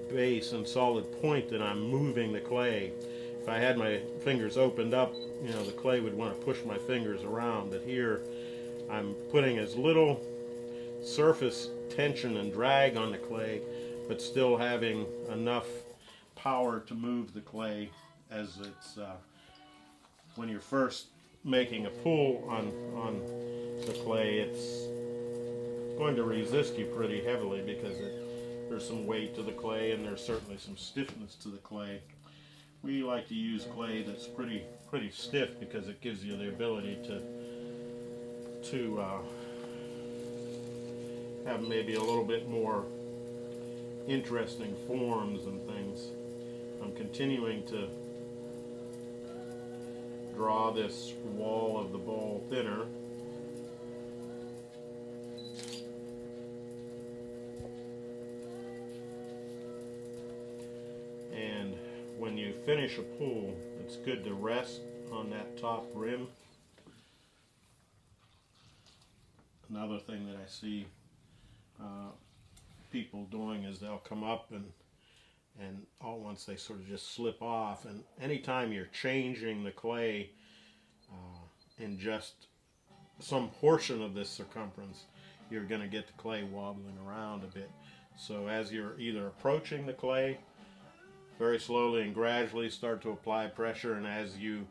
base and solid point that I'm moving the clay. If I had my fingers opened up, you know, the clay would want to push my fingers around, but here I'm putting as little surface tension and drag on the clay, but still having enough power to move the clay as it's when you're first making a pull on the clay, it's going to resist you pretty heavily because there's some weight to the clay and there's certainly some stiffness to the clay. We like to use clay that's pretty stiff because it gives you the ability to have maybe a little bit more interesting forms and things. I'm continuing to draw this wall of the bowl thinner. And when you finish a pull, it's good to rest on that top rim. Another thing that I see people doing is they'll come up and all at once they sort of just slip off. And anytime you're changing the clay in just some portion of this circumference, you're going to get the clay wobbling around a bit. So as you're either approaching the clay, very slowly and gradually start to apply pressure, and as you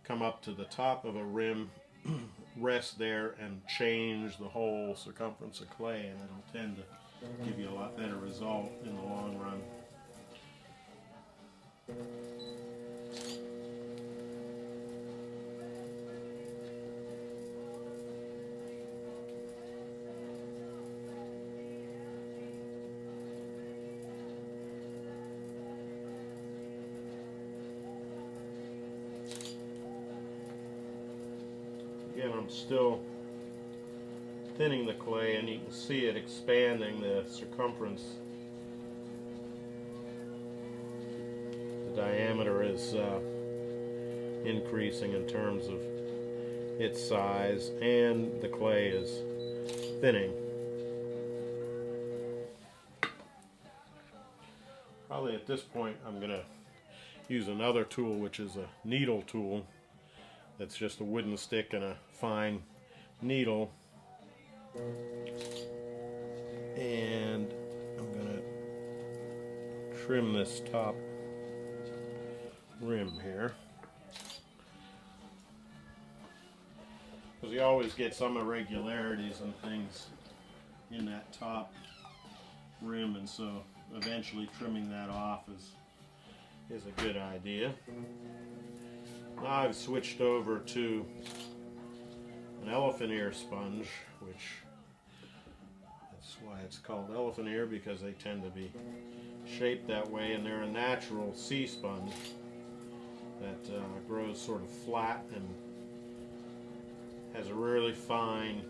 come up to the top of a rim, rest there and change the whole circumference of clay, and it'll tend to give you a lot better result in the long run. Again, I'm still thinning the clay, and you can see it expanding the circumference. The diameter is increasing in terms of its size, and the clay is thinning. Probably at this point I'm going to use another tool, which is a needle tool. That's just a wooden stick and a fine needle. And I'm going to trim this top rim here, because you always get some irregularities and things in that top rim, and so eventually trimming that off is a good idea. Now I've switched over to an elephant ear sponge, which that's why it's called elephant ear, because they tend to be shaped that way, and they're a natural sea sponge that grows sort of flat and has a really fine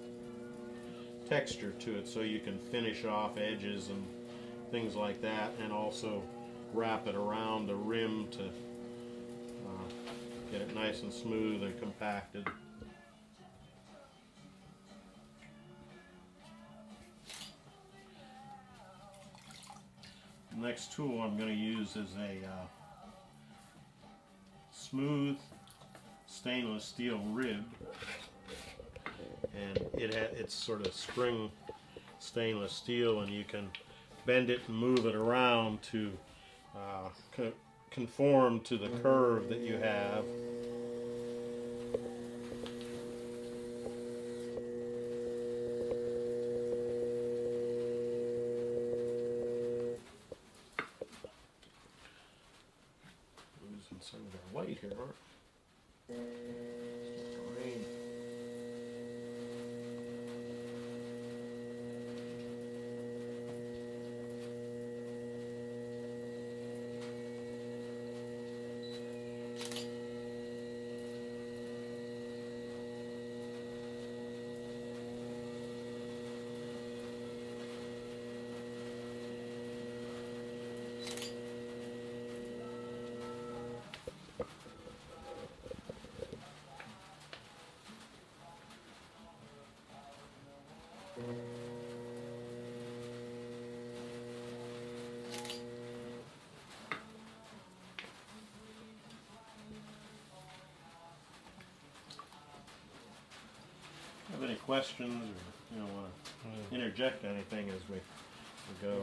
texture to it, so you can finish off edges and things like that, and also wrap it around the rim to get it nice and smooth and compacted. The next tool I'm going to use is a smooth stainless steel rib, and it's sort of spring stainless steel, and you can bend it and move it around to conform to the curve that you have. Losing some of our light here, aren't we? Rain. any questions or want to interject anything as we go.